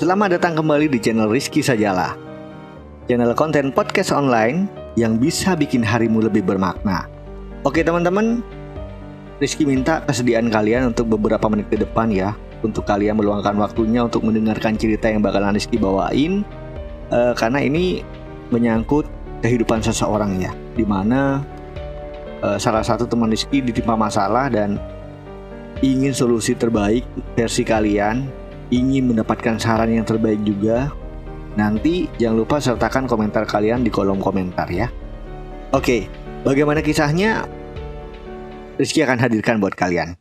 Selamat datang kembali di channel Rizky Sajalah, channel konten podcast online yang bisa bikin harimu lebih bermakna. Oke teman-teman, Rizky minta kesediaan kalian untuk beberapa menit ke depan ya, untuk kalian meluangkan waktunya untuk mendengarkan cerita yang bakalan Rizky bawain, karena ini menyangkut kehidupan seseorang ya, dimana salah satu teman Rizky ditimpa masalah dan ingin solusi terbaik versi kalian, ingin mendapatkan saran yang terbaik juga. Nanti jangan lupa sertakan komentar kalian di kolom komentar ya. Oke, bagaimana kisahnya? Rizky akan hadirkan buat kalian.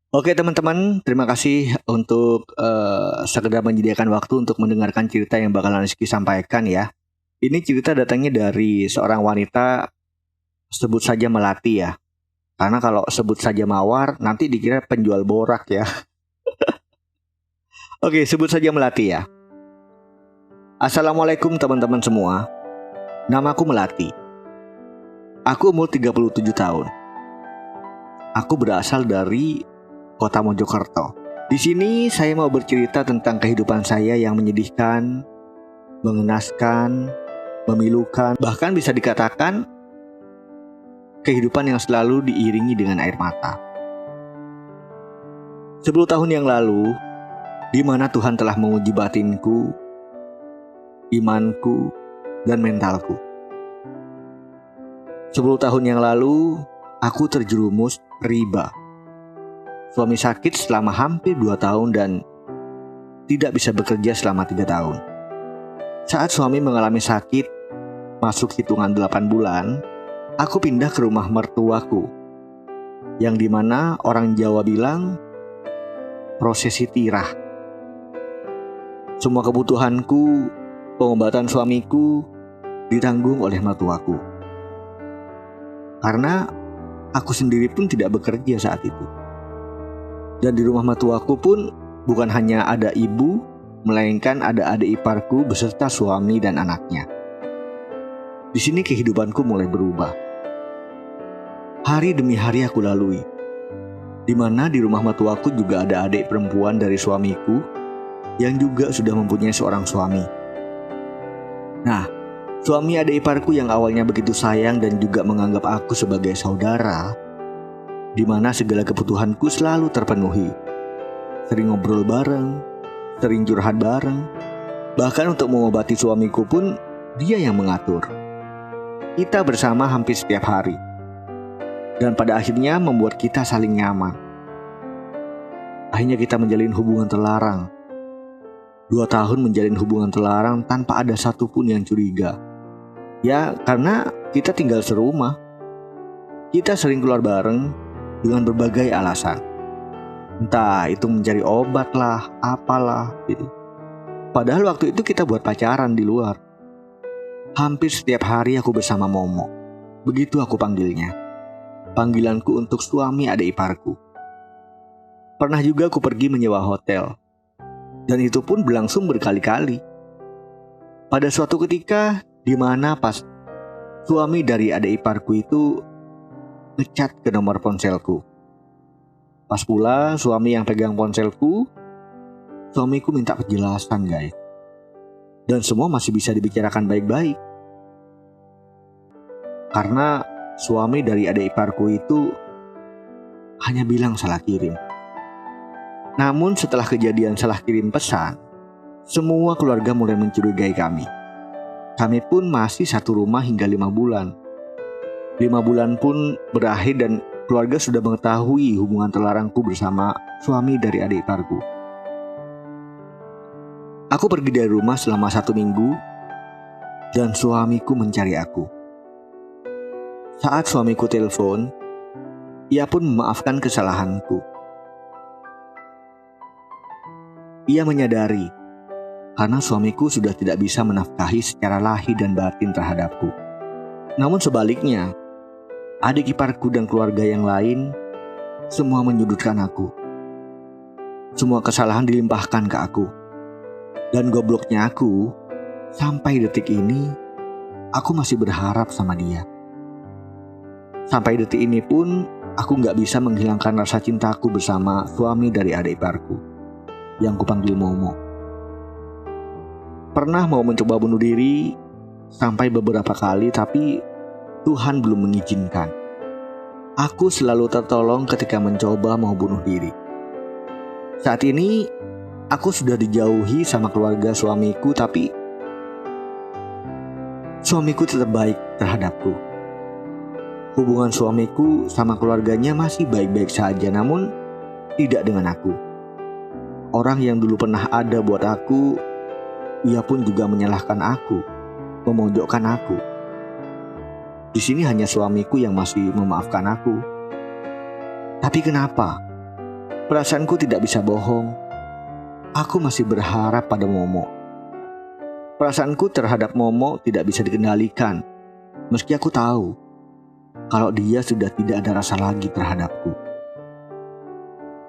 Oke teman-teman, terima kasih untuk sekedar menyediakan waktu untuk mendengarkan cerita yang bakalan Rizky sampaikan ya. Ini cerita datangnya dari seorang wanita, sebut saja Melati ya. Karena kalau sebut saja Mawar, nanti dikira penjual borak ya. Oke, sebut saja Melati ya. Assalamualaikum teman-teman semua. Namaku Melati. Aku umur 37 tahun. Aku berasal dari Kota Mojokerto. Di sini saya mau bercerita tentang kehidupan saya yang menyedihkan, mengenaskan, memilukan, bahkan bisa dikatakan kehidupan yang selalu diiringi dengan air mata. 10 tahun yang lalu, di mana Tuhan telah menguji batinku, imanku, dan mentalku. 10 tahun yang lalu, aku terjerumus riba. Suami sakit selama hampir 2 tahun dan tidak bisa bekerja selama 3 tahun. Saat suami mengalami sakit, masuk hitungan 8 bulan, aku pindah ke rumah mertuaku, yang dimana orang Jawa bilang prosesi tirah. Semua kebutuhanku, pengobatan suamiku ditanggung oleh mertuaku. Karena aku sendiri pun tidak bekerja saat itu. Dan di rumah mertuaku pun bukan hanya ada ibu, melainkan ada adik iparku beserta suami dan anaknya. Di sini kehidupanku mulai berubah. Hari demi hari aku lalui, di mana di rumah mertuaku juga ada adik perempuan dari suamiku yang juga sudah mempunyai seorang suami. Nah, suami adik iparku yang awalnya begitu sayang dan juga menganggap aku sebagai saudara, di mana segala kebutuhanku selalu terpenuhi. Sering ngobrol bareng, sering curhat bareng. Bahkan untuk mengobati suamiku pun dia yang mengatur. Kita bersama hampir setiap hari. Dan pada akhirnya membuat kita saling nyaman. Akhirnya kita menjalin hubungan terlarang. 2 tahun menjalin hubungan terlarang tanpa ada satupun yang curiga. Ya karena kita tinggal serumah. Kita sering keluar bareng dengan berbagai alasan. Entah itu mencari obat lah, apalah gitu. Padahal waktu itu kita buat pacaran di luar. Hampir setiap hari aku bersama Momo. Begitu aku panggilnya. Panggilanku untuk suami adik iparku. Pernah juga aku pergi menyewa hotel. Dan itu pun berlangsung berkali-kali. Pada suatu ketika di mana pas suami dari adik iparku itu ngechat ke nomor ponselku. Pas pula suami yang pegang ponselku, suamiku minta penjelasan guys. Dan semua masih bisa dibicarakan baik-baik. Karena suami dari adik iparku itu hanya bilang salah kirim. Namun setelah kejadian salah kirim pesan, semua keluarga mulai mencurigai kami. Kami pun masih satu rumah hingga 5 bulan. 5 bulan pun berakhir dan keluarga sudah mengetahui hubungan terlarangku bersama suami dari adik iparku. Aku pergi dari rumah selama 1 minggu dan suamiku mencari aku. Saat suamiku telepon, ia pun memaafkan kesalahanku. Ia menyadari karena suamiku sudah tidak bisa menafkahi secara lahir dan batin terhadapku. Namun sebaliknya, adik iparku dan keluarga yang lain semua menyudutkan aku. Semua kesalahan dilimpahkan ke aku. Dan gobloknya aku, sampai detik ini, aku masih berharap sama dia. Sampai detik ini pun, aku gak bisa menghilangkan rasa cintaku bersama suami dari adik iparku, yang kupanggil Momo. Pernah mau mencoba bunuh diri, sampai beberapa kali, tapi Tuhan belum mengizinkan. Aku selalu tertolong ketika mencoba mau bunuh diri. Saat ini, aku sudah dijauhi sama keluarga suamiku, tapi suamiku tetap baik terhadapku. Hubungan suamiku sama keluarganya masih baik-baik saja, namun tidak dengan aku. Orang yang dulu pernah ada buat aku, ia pun juga menyalahkan aku, memojokkan aku. Di sini hanya suamiku yang masih memaafkan aku. Tapi kenapa? Perasaanku tidak bisa bohong. Aku masih berharap pada Momo. Perasaanku terhadap Momo tidak bisa dikendalikan, meski aku tahu kalau dia sudah tidak ada rasa lagi terhadapku.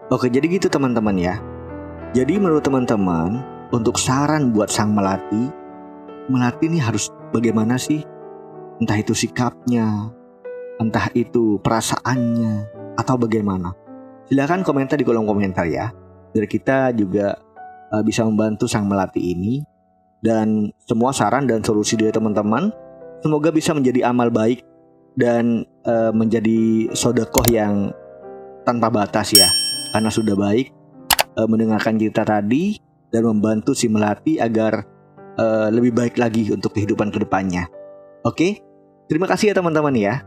Oke, jadi gitu teman-teman ya. Jadi menurut teman-teman, untuk saran buat sang melati ini harus bagaimana sih? Entah itu sikapnya, entah itu perasaannya, atau bagaimana. Silahkan komentar di kolom komentar ya, biar kita juga bisa membantu sang melati ini. Dan semua saran dan solusi dari teman-teman semoga bisa menjadi amal baik dan menjadi sedekah yang tanpa batas ya. Karena sudah baik mendengarkan cerita tadi dan membantu si melati agar lebih baik lagi untuk kehidupan kedepannya. Oke, terima kasih ya teman-teman ya.